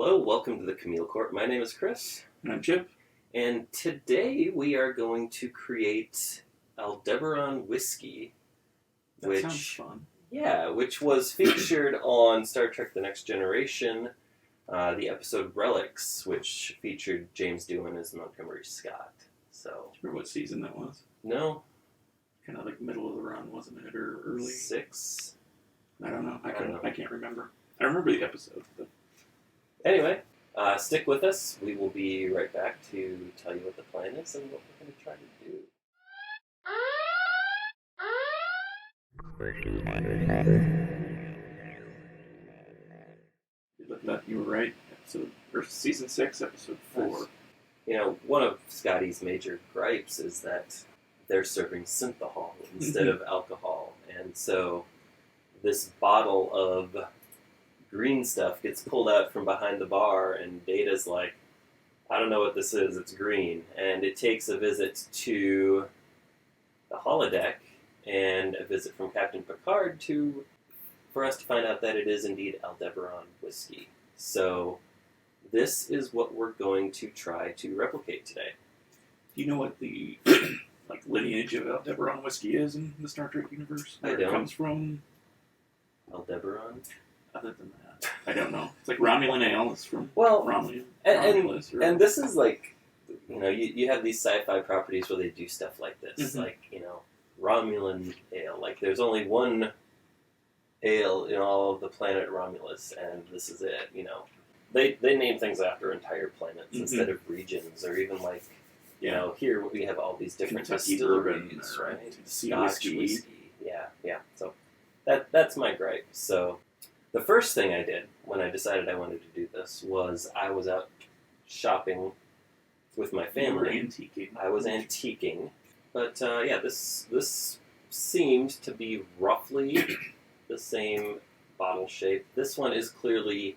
Hello, welcome to the Chamael Corp. My name is Chris. And I'm Chip. And today we are going to create Aldebaran Whiskey. That sounds fun. Yeah, which was featured on Star Trek The Next Generation, the episode Relics, which featured James Doohan as Montgomery Scott. So, Do you remember what season that was? No. Kind of like middle of the run, wasn't it? Or early? 6? I don't know. I can't remember. I remember the episode. But... Anyway, stick with us. We will be right back to tell you what the plan is and what we're going to try to do. You were right. Season 6, episode 4. Nice. You know, one of Scotty's major gripes is that they're serving synthehol instead of alcohol. And so this bottle of green stuff gets pulled out from behind the bar, and Data's like, I don't know what this is, it's green. And it takes a visit to the holodeck and a visit from Captain Picard for us to find out that it is indeed Aldebaran Whiskey. So this is what we're going to try to replicate today. Do you know what the lineage of Aldebaran Whiskey is in the Star Trek universe? Where it comes from? Aldebaran? Other than that, I don't know. It's like Romulan ale. It's from Romulan. Romulus. And this is like, you know, you have these sci-fi properties where they do stuff like this. Mm-hmm. Like, you know, Romulan ale. Like, there's only one ale in all of the planet Romulus, and this is it, you know. They name things after entire planets instead of regions, or even like, you know, here we have all these different distilleries, right? Scotch whiskey. Yeah. So that's my gripe. So the first thing I did when I decided I wanted to do this was I was out shopping with my family. You were antiquing. I was antiquing. But this seemed to be roughly the same bottle shape. This one is clearly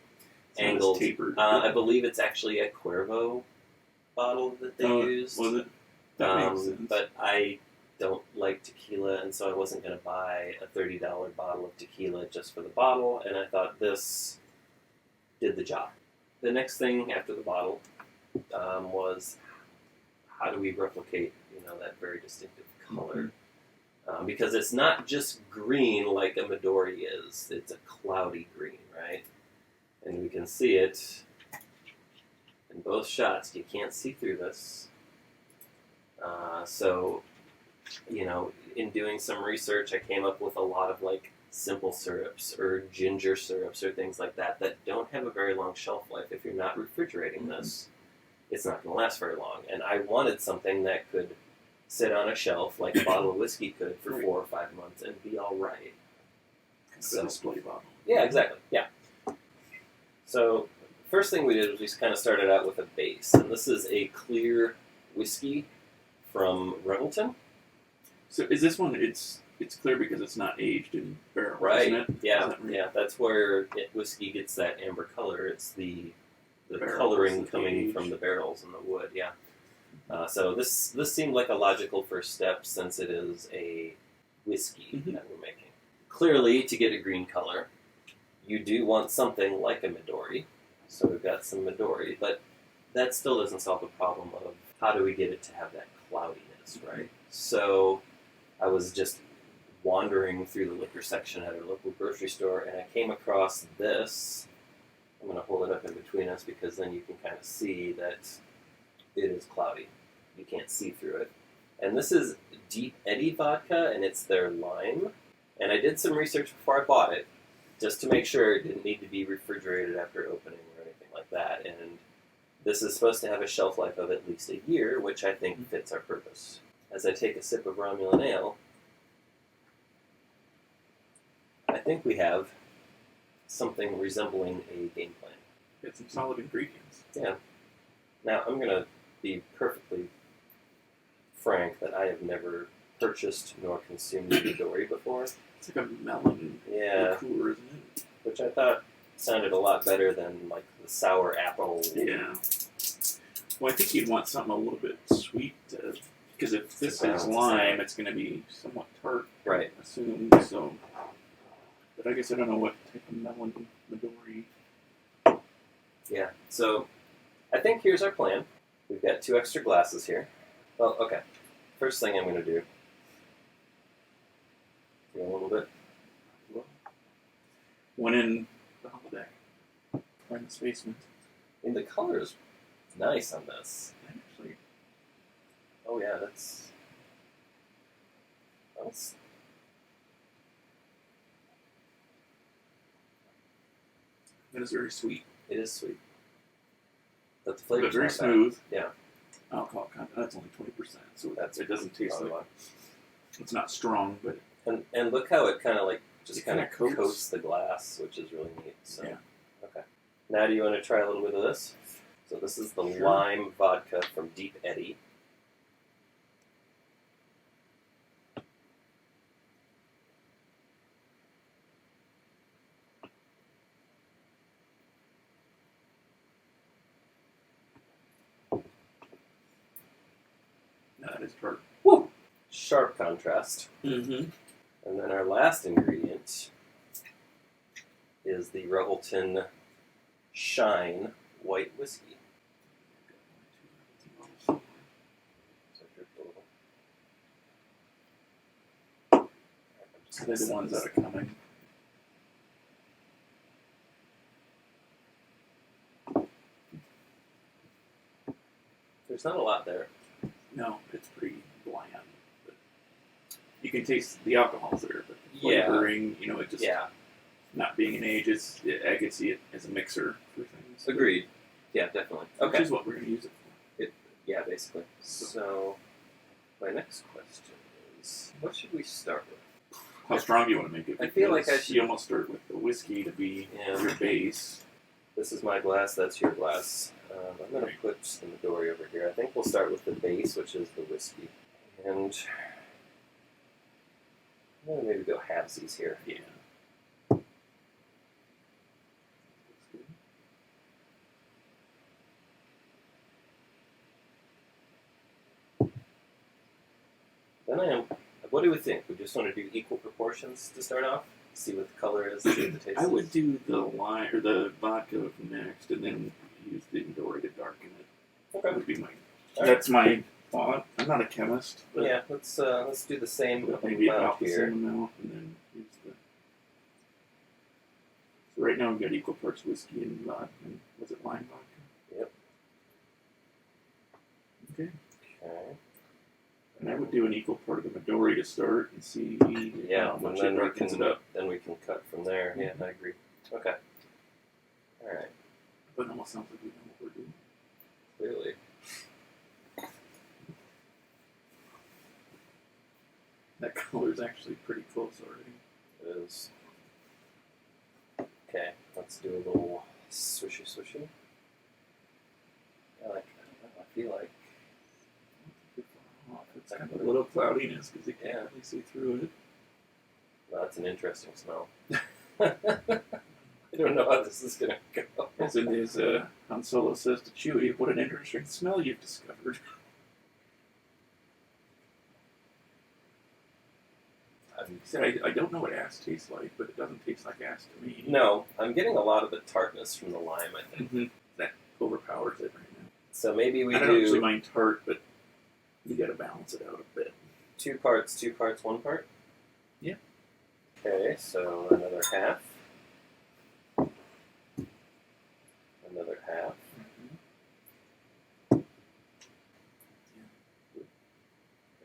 angled. Tapered. I believe it's actually a Cuervo bottle that they used. Was it? That makes sense. But I don't like tequila, and so I wasn't going to buy a $30 bottle of tequila just for the bottle, and I thought this did the job. The next thing after the bottle was how do we replicate, you know, that very distinctive color? Because it's not just green like a Midori is. It's a cloudy green, right? And we can see it in both shots. You can't see through this. So, you know, in doing some research, I came up with a lot of, like, simple syrups or ginger syrups or things like that don't have a very long shelf life. If you're not refrigerating this, it's not going to last very long. And I wanted something that could sit on a shelf like a bottle of whiskey could for 4 or 5 months and be all right. So, display bottle. Yeah, exactly. Yeah. So, first thing we did was we kind of started out with a base. And this is a clear whiskey from Revelton. So is this one, it's clear because it's not aged in barrel, right? Isn't it? Yeah, yeah. That's where whiskey gets that amber color. It's the coloring coming from the barrels and the wood, yeah. So this seemed like a logical first step since it is a whiskey that we're making. Clearly, to get a green color, you do want something like a Midori. So we've got some Midori, but that still doesn't solve the problem of how do we get it to have that cloudiness, right? So I was just wandering through the liquor section at our local grocery store, and I came across this. I'm going to hold it up in between us because then you can kind of see that it is cloudy. You can't see through it. And this is Deep Eddy vodka, and it's their lime. And I did some research before I bought it, just to make sure it didn't need to be refrigerated after opening or anything like that. And this is supposed to have a shelf life of at least a year, which I think fits our purpose. As I take a sip of Romulan ale, I think we have something resembling a game plan. Got some solid ingredients. Yeah. Now, I'm going to be perfectly frank that I have never purchased nor consumed Midori before. It's like a melon liqueur, isn't it? Which I thought sounded a lot better than, like, the sour apple. Yeah. Well, I think you'd want something a little bit sweet because if this is lime, it's going to be somewhat tart. Right. I assume, so. But I guess I don't know what type of melon Midori. Yeah. So I think here's our plan. We've got 2 extra glasses here. Well, okay. First thing I'm going to do a little bit. One in the holodeck. Or in the basement. I mean, the color is nice on this. Actually, Oh yeah, that's that is very sweet. it is sweet. But the But flavor's very not bad. smooth. Yeah. Alcohol content. That's only 20%, so That's it doesn't taste probably like it's not strong, but And look how it kind of like just It kind of kinda coats. coats the glass, which is really neat. So, Yeah. okay. Now, do you want to try a little bit of this? So this is the Sure. lime vodka from Deep Eddy. that is tart. Woo! Sharp contrast. Mm-hmm. And then our last ingredient is the Revelton Shine White Whiskey. They're the ones that are coming. There's not a lot there. No, it's pretty bland. But you can taste the alcohols there, but the Yeah. flavoring, it just Yeah, not being an age, I could see it as a mixer for things. agreed. Yeah, definitely. Which Okay. is what we're going to use it for. Yeah, basically. So, my next question is, what should we start with? How strong do you want to make it? I feel like I Because should- You almost start with the whiskey to be Yeah. your base. This is my glass, that's your glass. I'm going to put the Midori over here. I think we'll start with the base, which is the whiskey. And I'm going to maybe go halvesies here. Yeah. Then what do we think? We just want to do equal proportions to start off? See what the color is, see what the taste I is? would do the lime or the vodka next, and then use the Midori to darken it. That Okay. would be my. All right. That's my thought. I'm not a chemist, but Yeah, let's do the same maybe amount about the here. same amount, and then use the. So right now we've got equal parts whiskey and vodka. Was it lime vodka? Yep. Okay. Okay. And I would do an equal part of the Midori to start and see Yeah, how and much then it darkens it up. we can cut from there. Yeah, I agree. Okay. All right. But it almost sounds like we know what we're doing. Clearly. That color is actually pretty close already. It is. Okay, let's do a little swishy swishy. I feel like It's kind of a little cloudiness because you can't Yeah. really see through it. well, that's an interesting smell. I don't know how this is gonna go. As in his Han Solo says to Chewie, "What an interesting smell you've discovered." He said, I don't know what ass tastes like, but it doesn't taste like ass to me. No, I'm getting a lot of the tartness from the lime, I think. Mm-hmm. That overpowers it right now. So maybe we I don't actually do mind tart, but you got to balance it out a bit. 2 parts, 1 part? Yeah. Okay, so another half. Another half. I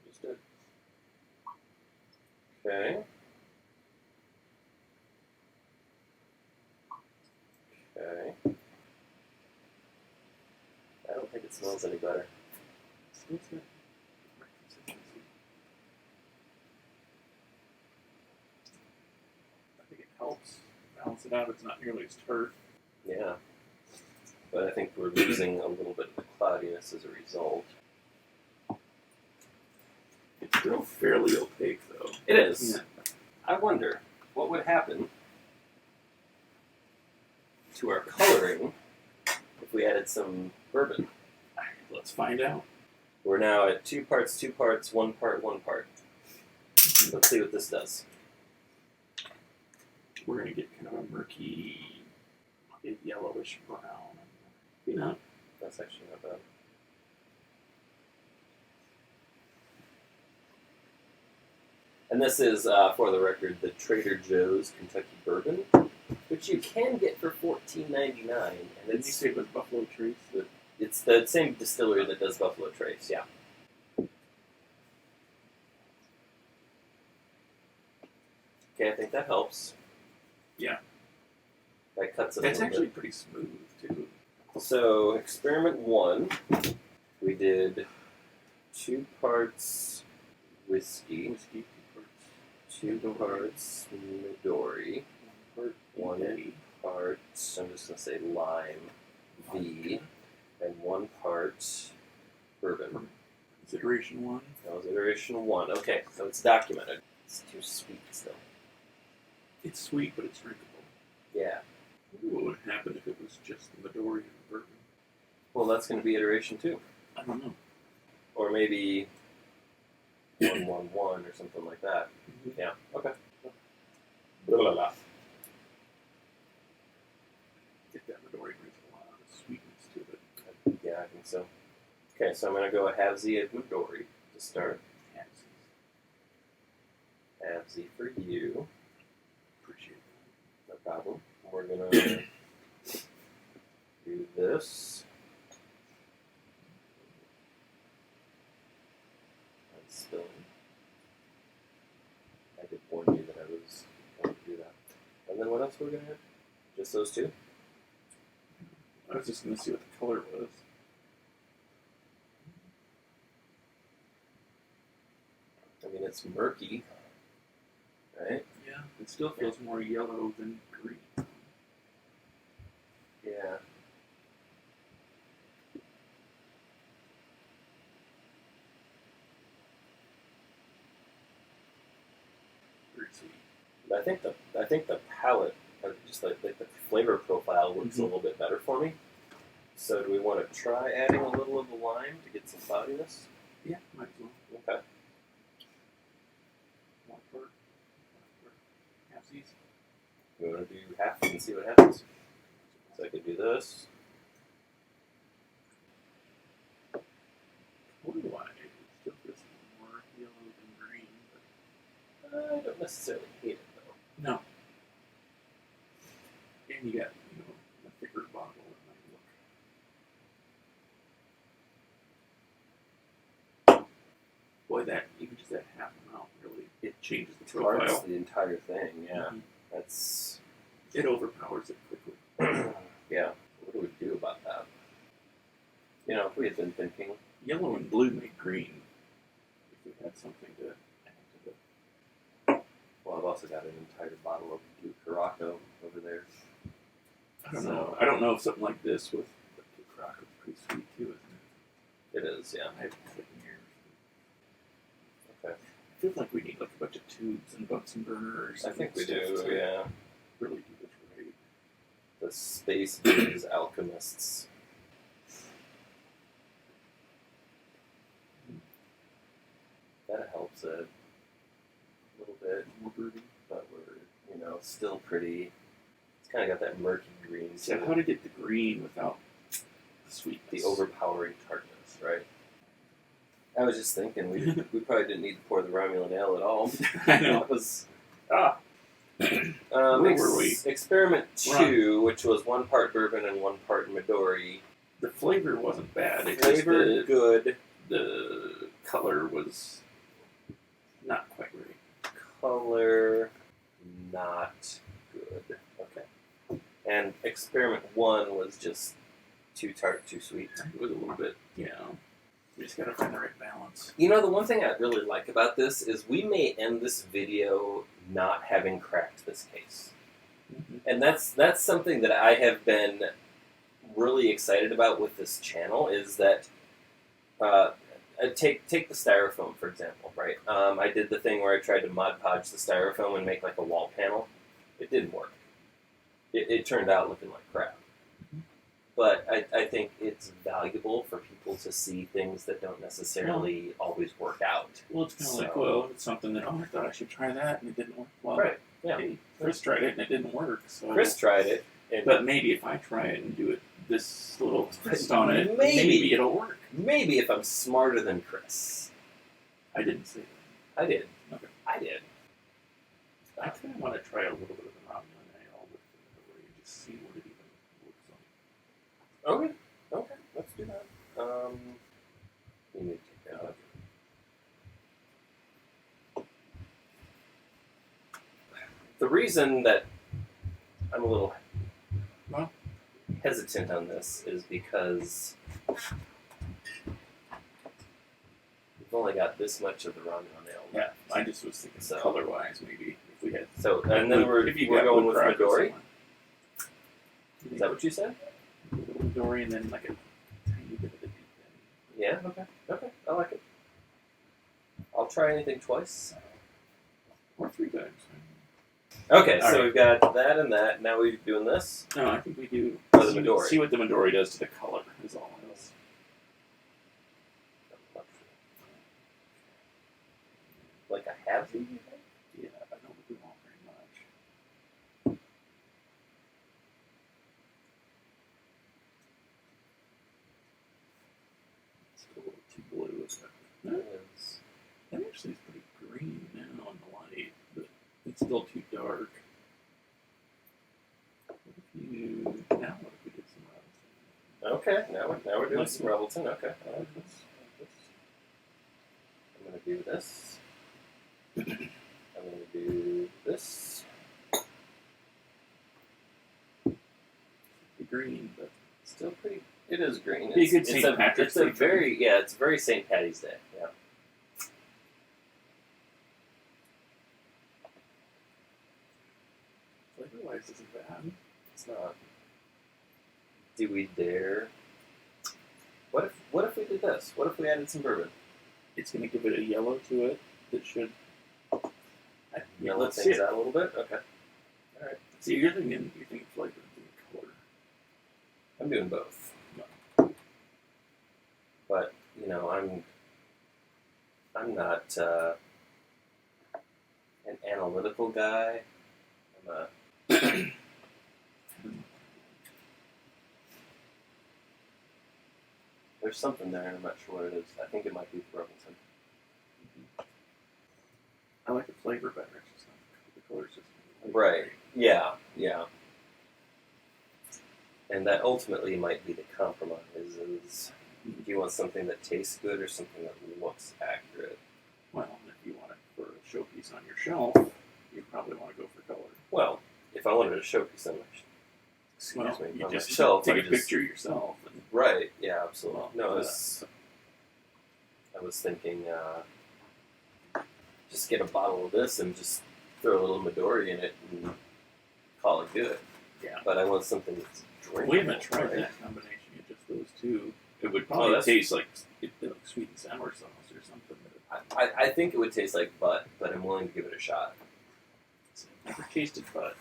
just did. Okay. Okay. I don't think it smells any better. Still got right consistency. I think it helps balance it out. It's not nearly as tart. Yeah. But I think we're losing a little bit of the cloudiness as a result. It's still fairly opaque, though. It is. Yeah. I wonder what would happen to our coloring if we added some bourbon. Let's find out. We're now at 2 parts, 1 part, 1 part. Let's see what this does. We're going to get kind of a murky, yellowish brown. No. That's actually not bad. And this is, for the record, the Trader Joe's Kentucky Bourbon, which you can get for $14.99. And Didn't you say it was Buffalo Trace? It's the same distillery that does Buffalo Trace, yeah. Okay, I think that helps. Yeah. That cuts it That's a little actually bit. pretty smooth, too. So, experiment 1, we did 2 parts whiskey, 2 parts Midori, 1 part, I'm just going to say lime, V, and 1 part bourbon. Is iteration 1? That was iteration 1. Okay, so it's documented. It's too sweet still. It's sweet, but it's drinkable. Yeah. What would happen if it was just the Midori and the bourbon? Well, that's going to be iteration 2. I don't know. Or maybe 111 or something like that. Mm-hmm. Yeah, okay. Blah, blah, blah. I think that Midori brings a lot of sweetness to it. Yeah, I think so. Okay, so I'm going to go a halvesy of Midori to start. Halvesy for you. Appreciate No problem. We're going to do this. And spilling. I did warn you that I was going to do that. And then what else were we going to have? Just those 2? I was just going to see what the color was. I mean, it's murky, right? Yeah, it still feels more yellow than green. Yeah. Very sweet. I think the palate, just like the flavor profile, looks a Mhm. little bit better for me. So do we want to try adding a little of the lime to get some cloudiness? Yeah, might as well. Okay. One part. Halfsies. We want to do half and see what happens. So I could do this. Color-wise, it still feels more yellow than green, but I don't necessarily hate it though. no. And you got, a thicker bottle that might look. Boy, that even just that half amount really it changes the Tarts profile. the entire thing, yeah. Mhm. That's It overpowers it quickly. yeah. What do we do about that? If we had been thinking, Yellow and blue make green. If we had something to add to the well, I've also got an entire bottle of blue Curaçao over there. I don't know. I don't know if something like this with the crock is pretty sweet too, isn't It is, yeah. it? I haven't had it in years. Okay. I feel like we need like a bunch of tubes and Bunsen burners. I and think we stuff do, to yeah. Really do this right. The Space Booze Alchemists. That helps it a little bit, More bourbon. but we're, still pretty. It's kind of got that murky green to So it. how to get the green without the sweetness? The overpowering tartness, right? I was just thinking, we probably didn't need to pour the Romulan ale at all. I know. That was Where were we? Experiment 2, which was 1 part bourbon and 1 part Midori. The flavor wasn't bad. It's Flavor just good. the color was not quite right. Color not good. Okay. And experiment 1 was just too tart, too sweet. It was a little bit, we just gotta find the right balance. The one thing I really like about this is we may end this video not having cracked this case. Mm-hmm. And that's something that I have been really excited about with this channel is that take the styrofoam, for example, right? I did the thing where I tried to Mod Podge the styrofoam and make like a wall panel. It didn't work. It turned out looking like crap. But I think it's valuable for people to see things that don't necessarily always work out. Well, it's kind of like, well, it's something that, I thought I should try that, and it didn't work. Well, Right, yeah. hey, Chris tried it, and it didn't work. So. Chris tried it. But maybe if I try it and do it this little twist on it. Maybe it'll work. Maybe if I'm smarter than Chris. I didn't say that. I did. Okay. I did. I kind of want to try a little bit of the ramen ale with the Midori and just see what it even looks like. Okay, let's do that. You need to take that out. The reason that I'm a little hesitant on this is because we've only got this much of the ramen ale. Yeah, I just was thinking color-wise, maybe if we had. So, and then we're going with Midori. Is that what you said? Midori and then like a tiny bit of the deep end. Yeah. Okay. I like it. I'll try anything twice. Or 3 times. Okay, All so right. we've got that and that. Now we're doing this. No, I think we do. Oh, the Midori. See what the Midori does to the color. Is all else. Like I have to. Yeah, I don't really want very much. It's a little too blue, isn't it? That actually is pretty green now on the light, but it's still too dark. What if we did some Revelton? Okay, now we're doing some Revelton. Okay, I like this. I'm gonna do this. I'm gonna do this. The green, but Still pretty. It is green. You could say Patrick's It's a Day. very it's very St. Patty's Day. Yeah. flavor-wise isn't bad. It's not. Do we dare? What if we did this? What if we added some bourbon? It's going to give it a yellow to it that should. Mellow Let's see things it. out a little bit. Okay. All right. See, you're thinking flavor and color. I'm doing both. But I'm not an analytical guy. I'm a There's something there, and I'm not sure what it is. I think it might be Robinson. I like the flavor better. It's just not the color's just Right. Yeah. And that ultimately might be the compromise. Is do you want something that tastes good or something that looks accurate? Well, if you want it for a showpiece on your shelf, you probably want to go for color. Well, if I wanted a showpiece on my You on just my shelf, take I a picture yourself. And, Right. Yeah. Absolutely. Well, No, I was thinking, just get a bottle of this and just throw a little Midori in it and call it good. Yeah. But I want something that's drinkable. we haven't tried right? that combination of just those two. It would probably taste like sweet and sour sauce or something. I think it would taste like butt, but I'm willing to give it a shot. I've never tasted butt,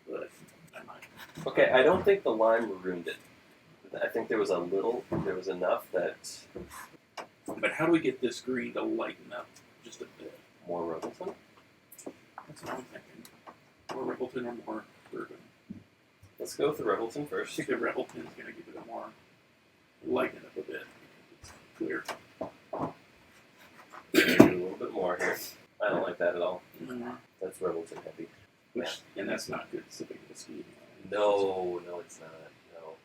but I might. Okay, I don't think the lime ruined it. I think there was enough that But how do we get this green to lighten up just a bit? more Robinson. That's what I'm thinking. More Revelton or more bourbon. Let's go with the Revelton I first. think the Revelton is going to give it a more lighten it up a bit because it's clear. Do a little bit more here. I don't like that at all. That's Revelton heavy. And that's not good sipping whiskey. No, it's not. No.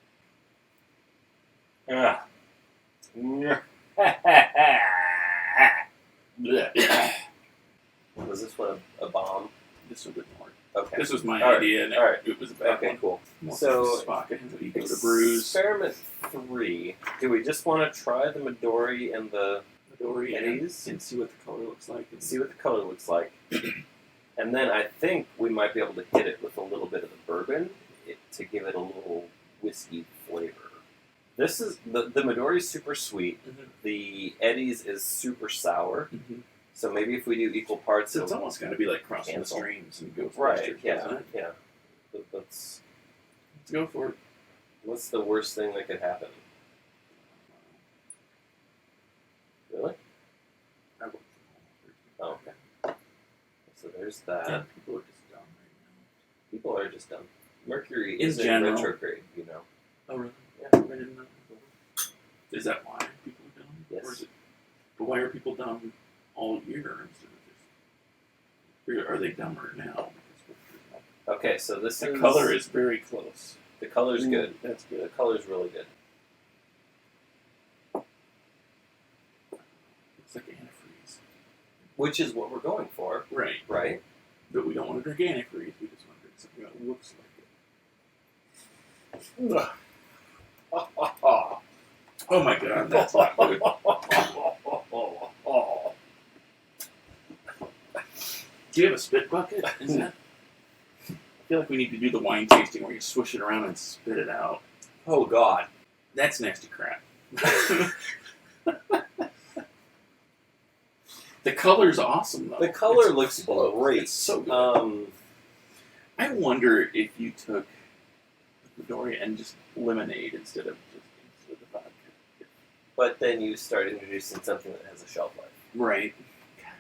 Was this one a bomb? This will be more. Okay. This was my All right. idea, and All right. it was a bad Okay, one. cool. More So, Spock and the ego to bruise. Experiment 3. Do we just want to try the Midori and the Midori Eddies? and see what the color looks like. And See what the color looks like? And then I think we might be able to hit it with a little bit of the bourbon to give it a little whiskey flavor. This is the Midori is super sweet. The Eddies is super sour. So maybe if we do equal parts, So it's almost got to be like crossing Cancel. the streams and go for right. it. Yeah. Let's go for it. What's the worst thing that could happen? Really? Oh, okay. So there's that. Yeah, people are just dumb right People are just dumb. Mercury In is in general. retrograde, Oh, really? Yeah. I didn't know. Is that why people are dumb? Yes. Or is it, but why are people dumb all year instead of just... Are they dumber now? Okay, so this The is... color is very close. The color's good. That's The good. color's really good. It's like antifreeze. Which is what we're going for, Right. right? But we don't want to drink antifreeze. We just want to drink something that looks like it. Oh my god, that's not good. Do you have a spit bucket? Is that? I feel like we need to do the wine tasting where you swish it around and spit it out. Oh, God. That's nasty crap. The color's awesome, though. The color It's looks close. great. It's so good. I wonder if you took Midori and just lemonade instead of the vodka. But then you start introducing something that has a shelf life. Right. God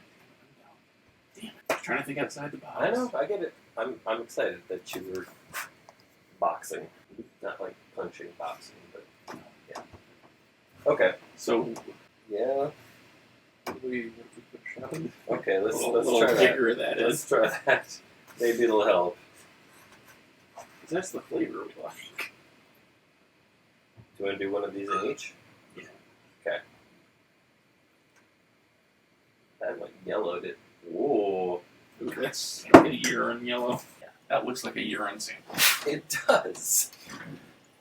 damn it. I'm trying to think outside the box. I know, I get it. I'm excited that you were boxing. Not like punching boxing, but yeah. Okay. So, Yeah. what do we put a shot in? Okay, let's little try that. bigger that Let's is. try that. Maybe it'll help. 'Cause that's the flavor we like. Do you want to do one of these in each? Yeah. Okay. That like yellowed it. Whoa. Ooh, that's like a urine yellow. Yeah. That looks like a urine sample. It does.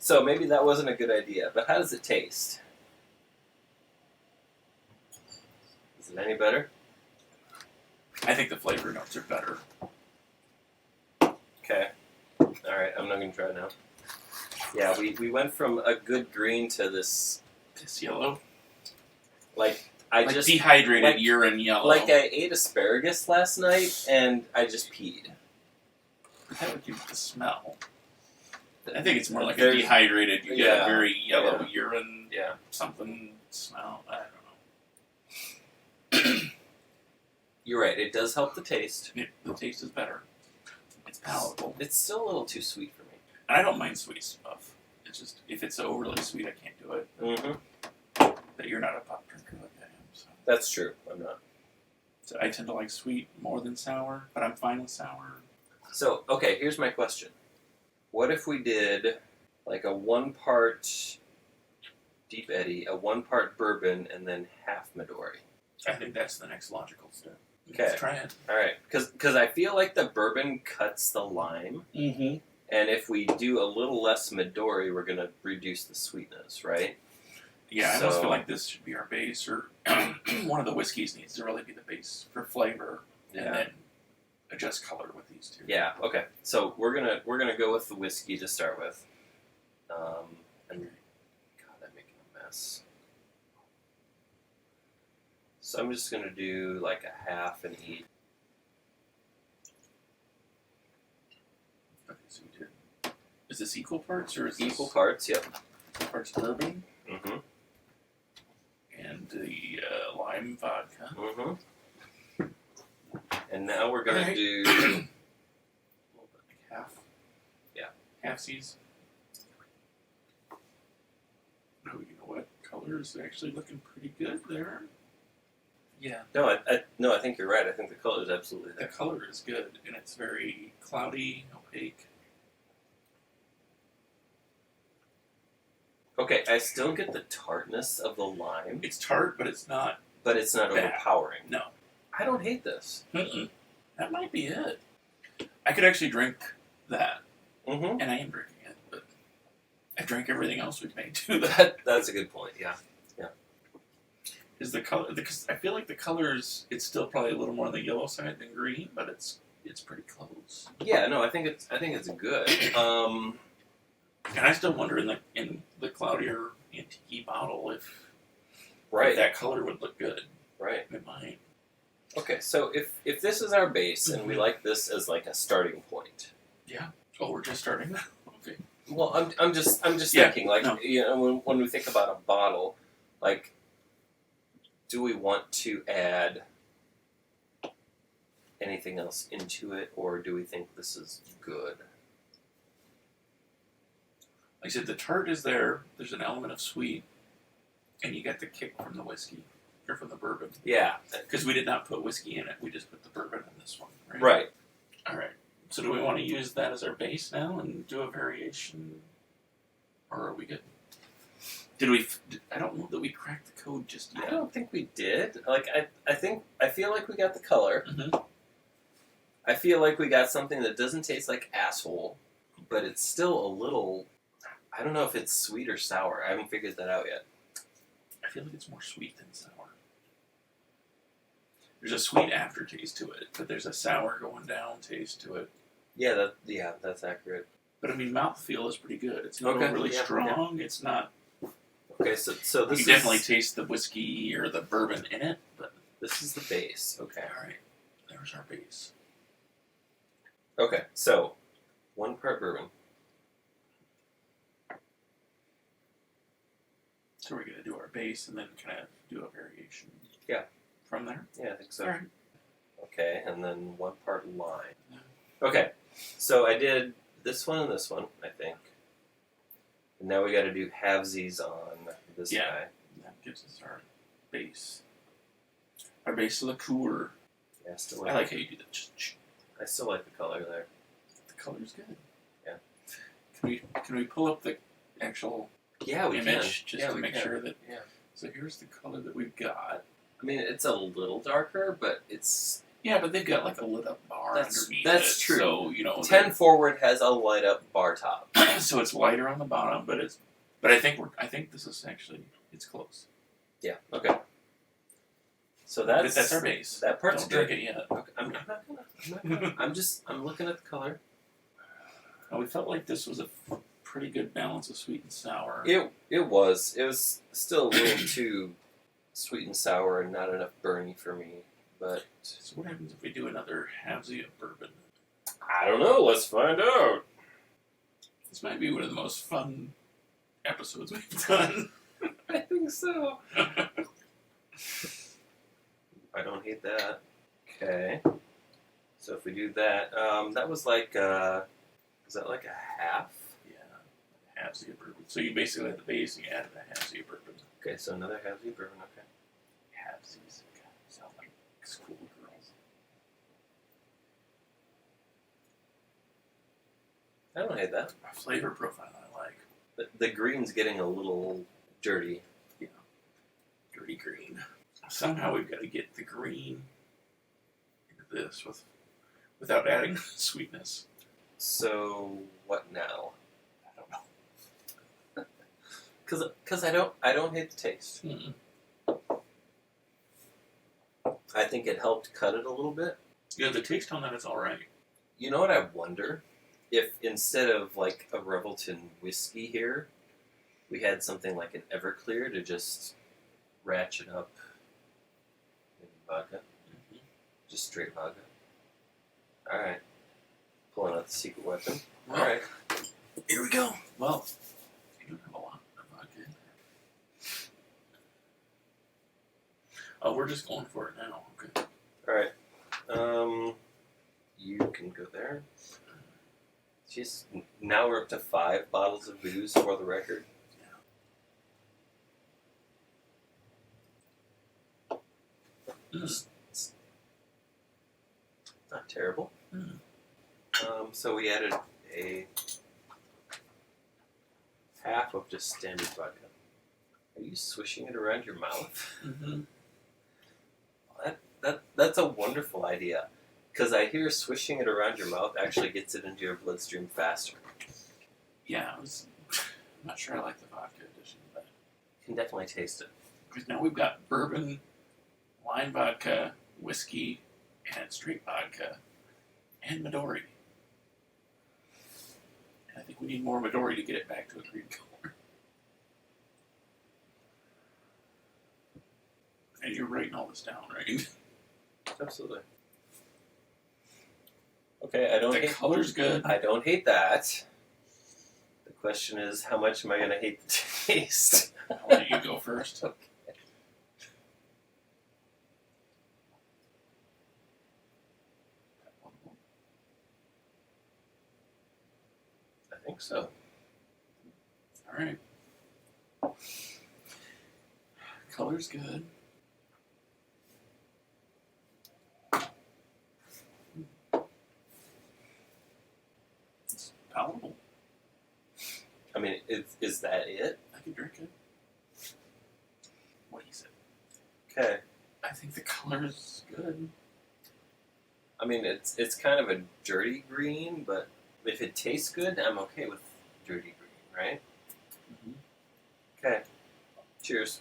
So maybe that wasn't a good idea, but how does it taste? Is it any better? I think the flavor notes are better. Okay. Alright, I'm not going to try it now. Yeah, we went from a good green to this, This yellow. like, Like dehydrated urine yellow. Like I ate asparagus last night and I just peed. That would give it the smell. I think it's more like a There's- dehydrated, you get yeah, a very yellow yeah. urine Yeah. something smell. I don't know. You're right, it does help the taste. The taste is better. It's palatable. It's still a little too sweet for me. And I don't mind sweet stuff. It's just, if it's overly sweet, I can't do it. Mm-hmm. But you're not a pop drinker like I am, so. That's true, I'm not. So I tend to like sweet more than sour, but I'm fine with sour. So, okay, here's my question. What if we did like a 1 part Deep Eddy, a 1 part bourbon, and then half Midori? I think that's the next logical step. Okay. Let's try it. Alright, because I feel like the bourbon cuts the lime, Mm-hmm. and if we do a little less Midori, we're going to reduce the sweetness, right? Yeah, I almost So- feel like this should be our base, or one of the whiskeys needs to really be the base for flavor, and then adjust color with these two. Yeah. Okay. So we're gonna go with the whiskey to start with. And God, I'm making a mess. So I'm just gonna do like a half in each. Okay, so we did. Is this equal parts, or is Equal this parts. Yep. parts bourbon Mm-hmm. and the lime vodka? Mm-hmm. And now we're gonna Alright. do. A little bit like half. Yeah. Half C's. Oh, you know what? Color is actually looking pretty good there. Yeah. No, I think you're right. I think the color is absolutely The there. color is good, and it's very cloudy, opaque. Okay, I still get the tartness of the lime, It's tart, but it's not. but it's not Bad. overpowering. No. I don't hate this. Mm-mm. That might be it. I could actually drink that, Mm-hmm. and I am drinking it, but I drank everything else we've made too. That's a good point. Yeah. Is the color, because I feel like the colors, it's still probably a little more on the yellow side than green, but it's pretty close. Yeah. No, I think it's good. And I still wonder in the cloudier antique bottle if Right. that color would look good. Right. It might. Okay. So if this is our base and we Mhm. like this as like a starting point. Oh, we're just starting. Okay. Well, I'm just Yeah, thinking like no. you know when we think about a bottle, like, do we want to add anything else into it, or do we think this is good? I said, the tart is there. There's an element of sweet, and you get the kick from the whiskey or from the bourbon. Yeah, because we did not put whiskey in it. We just put the bourbon in this one. Right. Right. All right. So do we want to use that as our base now and do a variation, or are we good? Did we? I don't know that we cracked the code just yet. I don't think we did. Like I feel like we got the color. Mm-hmm. I feel like we got something that doesn't taste like asshole, but it's still a little. I don't know if it's sweet or sour. I haven't figured that out yet. I feel like it's more sweet than sour. There's a sweet aftertaste to it, but there's a sour going down taste to it. Yeah, that's accurate. But I mean, mouthfeel is pretty good. It's not Okay, overly yeah, strong. Yeah. It's not. Okay, so this you definitely taste the whiskey or the bourbon in it, but this is the base. Okay. All right, there's our base. Okay, so 1 part bourbon. So we're gonna do our base and then kind of do a variation. Yeah. From there. Yeah, I think so. All right. Okay, and then 1 part lime. Yeah. Okay, so I did this one and this one, I think. And now we got to do halvesies on this guy. That gives us our base. Our base liqueur. Yeah, I like how you do that. I still like the color there. The color's good. Yeah. Can we pull up the actual we image can. just to make sure that? Yeah. So here's the color that we've got. I mean, it's a little darker, but it's... Yeah, but they've got like a lit up bar underneath That's it. true. So, you know, 10 forward has a light up bar top. so it's lighter on the bottom, but I think this is actually, it's close. Yeah, okay. So that's our base. That part's Don't good. drink it yet. Okay, I'm not gonna. I'm looking at the color. We felt like this was a pretty good balance of sweet and sour. It was still a little too sweet and sour and not enough burny for me. But so what happens if we do another halvesy of bourbon? I don't know. Let's find out. This might be one of the most fun episodes we've done. I think so. I don't hate that. Okay. So if we do that, that was like, is that like a half? Yeah, halvesy of bourbon. So you basically had the base and you added a halvesy of bourbon. Okay, so another halvesy bourbon. Okay. Halvesies. God, sound like school girls. I don't hate that. A flavor profile I like. The green's getting a little dirty. Yeah. Dirty green. Somehow we've got to get the green into this without adding sweetness. So what now? I don't know. Because I don't hate the taste. Mm-mm. I think it helped cut it a little bit. Yeah, the taste on that is alright. You know what I wonder? If instead of like a Revelton whiskey here, we had something like an Everclear to just ratchet up maybe vodka. Mm-hmm. Just straight vodka. Alright. Pulling out the secret weapon. Well, Alright. here we go. Well, you don't have a lot of vodka in there. Oh, we're just going for it now. Okay. Alright. You can go there. Jeez, now we're up to 5 bottles of booze for the record. Yeah. It's not terrible. Mm. So we added a half of just standard vodka. Are you swishing it around your mouth? Mm-hmm. That's a wonderful idea. Because I hear swishing it around your mouth actually gets it into your bloodstream faster. Yeah, I'm not sure I like the vodka addition, but You can definitely taste it. because now we've got bourbon, lime vodka, whiskey, and straight vodka, and Midori. And I think we need more Midori to get it back to a green color. And you're writing all this down, right? Absolutely. Okay, I don't The hate color's good. I don't hate that. The question is, how much am I going to hate the taste? I'll let you go first. Okay. I think so. Alright. Color's good. It's palatable. I mean, is that it? I can drink it. What do you say? Okay. I think the color is good. I mean, it's kind of a dirty green, but if it tastes good, I'm okay with dirty green, right? Mm-hmm. Okay. Cheers.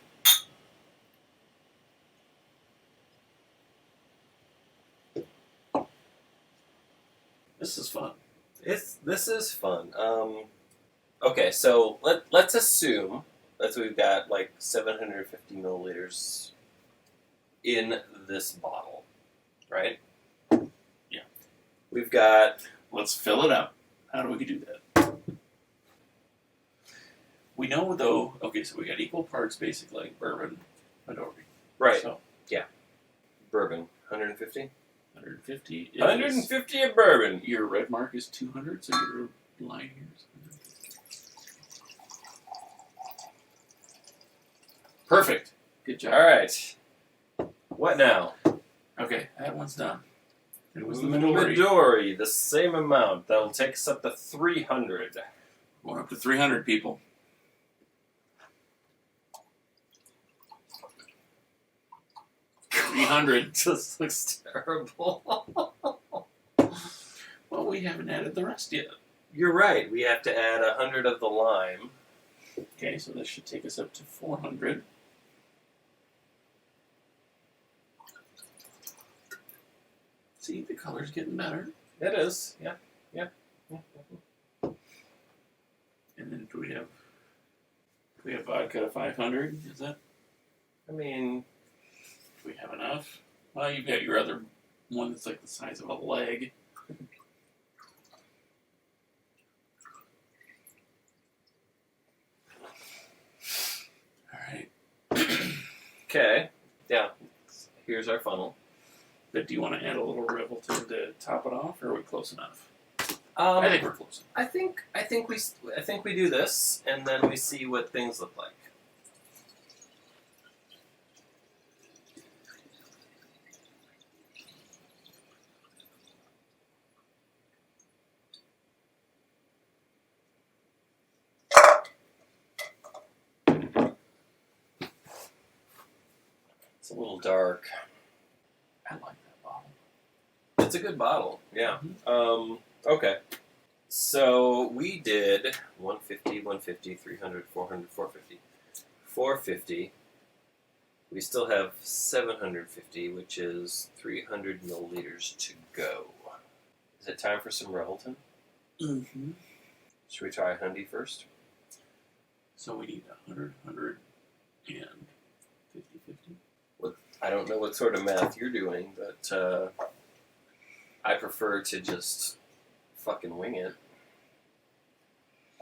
This is fun. This is fun. Okay, so let's assume that we've got like 750 milliliters in this bottle, right? Yeah. We've got. Let's fill it up. How do we do that? We know, though, okay, so we got equal parts, basically, bourbon, Midori. Right. So, Bourbon, 150? 150 is... 150 of bourbon. Your red mark is 200, so your line here is 150. Perfect. Good job. All right. What now? Okay, that one's done. It was the Midori. Midori, the same amount. That'll take us up to 300. Going up to 300 people. This looks terrible. Well, we haven't added the rest yet. You're right. We have to add 100 of the lime. Okay, so this should take us up to 400. See, the color's getting better. It is. Yeah. And then do we have vodka to 500? Is that? I mean, Do we have enough? Well, you've got your other one that's like the size of a leg. Alright. okay. Yeah. Here's our funnel. But do you want to add a little Revelton to top it off, or are we close enough? I I think we're close enough. I think we do this, and then we see what things look like. It's a little dark. I like that bottle. It's a good bottle, yeah. Okay. So we did 150, 150, 300, 400, 450. 450. We still have 750, which is 300 milliliters to go. Is it time for some Revelton? Mm-hmm. Should we try Hundy first? So we need 100, 100, and 50, 50. I don't know what sort of math you're doing, but I prefer to just fucking wing it.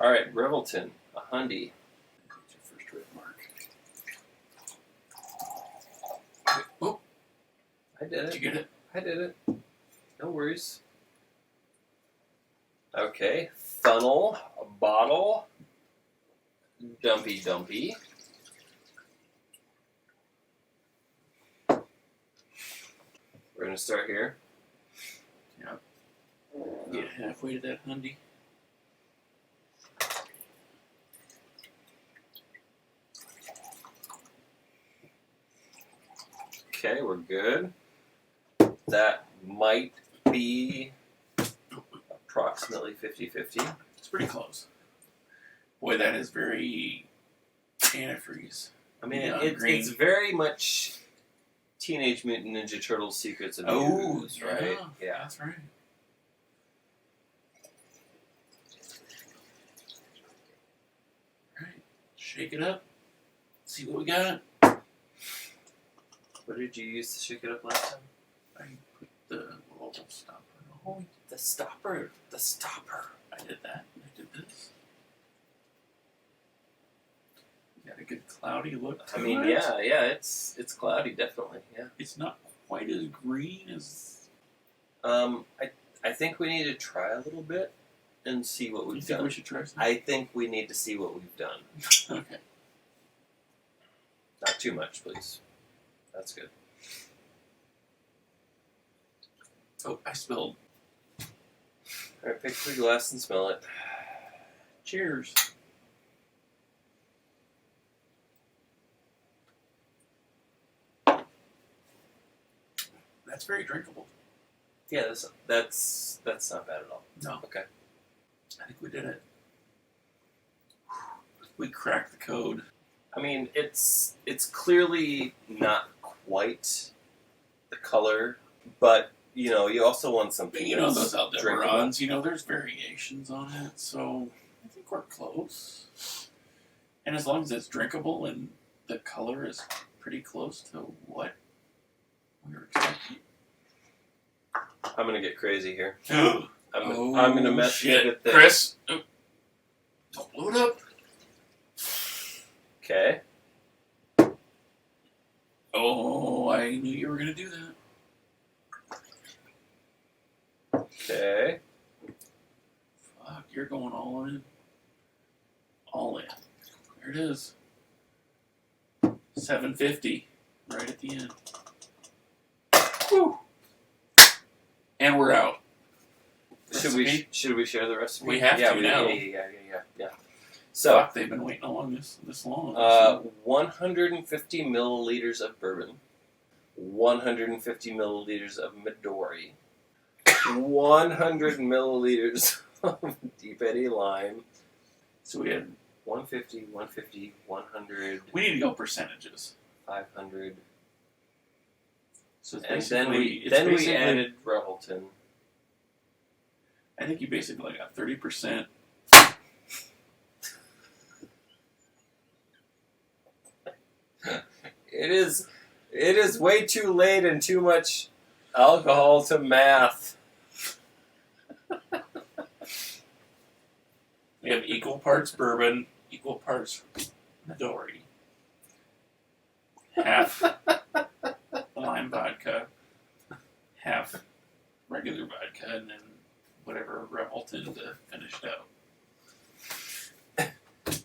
Alright, Revelton, a Hundy. That's your first red mark. Oh, I did it. did you get it? I did it. No worries. Okay, funnel, a bottle, dumpy dumpy. We're going to start here. Yep. Get halfway to that Hundy. Okay, we're good. That might be approximately 50-50. It's pretty close. Boy, that is very antifreeze. I mean, Yeah, it's very much Teenage Mutant Ninja Turtles Secrets of Use, right? Yeah. That's right. Alright, shake it up. See what we got. What did you use to shake it up last time? I put the little stopper. Oh, the stopper. The stopper. I did that. I did this. Got a good cloudy look to I mean, it. yeah, it's cloudy, definitely, yeah. It's not quite as green as... I think we need to try a little bit and see what You we've think done. we should try some? I think we need to see what we've done. Okay. Not too much, please. That's good. Oh, I spilled. Alright, pick up your glass and smell it. Cheers. That's very drinkable. Yeah, that's not bad at all. No. Okay. I think we did it. We cracked the code. I mean, it's clearly not quite the color, but you know, you also want something. But you know that's those drinkable. Aldebarans, you know, there's variations on it, so I think we're close. And as long as it's drinkable and the color is pretty close to what we were expecting. I'm gonna get crazy here. Oh, I'm gonna mess shit. with this. Chris, oh, don't blow it up. Okay. Oh, I knew you were going to do that. Okay. Fuck, you're going all in. All in. There it is. $7.50. Right at the end. Whew. And we're out. Should we share the recipe? We have to now. Yeah. So, Fuck, they've been waiting along this long. 150 milliliters of bourbon, 150 milliliters of Midori, 100 milliliters of Deep Eddy lime. So we had 150, 150, 100. We need to go percentages. 500. So it's And basically, then we added Revelton. I think you basically got 30%. It is way too late and too much alcohol to math. We have equal parts bourbon, equal parts Midori. Half lime vodka, half regular vodka, and then whatever Revelton to finish it out.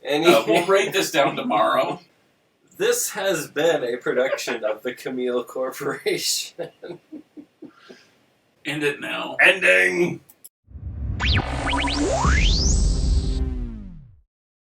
And We'll rate this down tomorrow. This has been a production of the Chamael Corporation. End it now. Ending!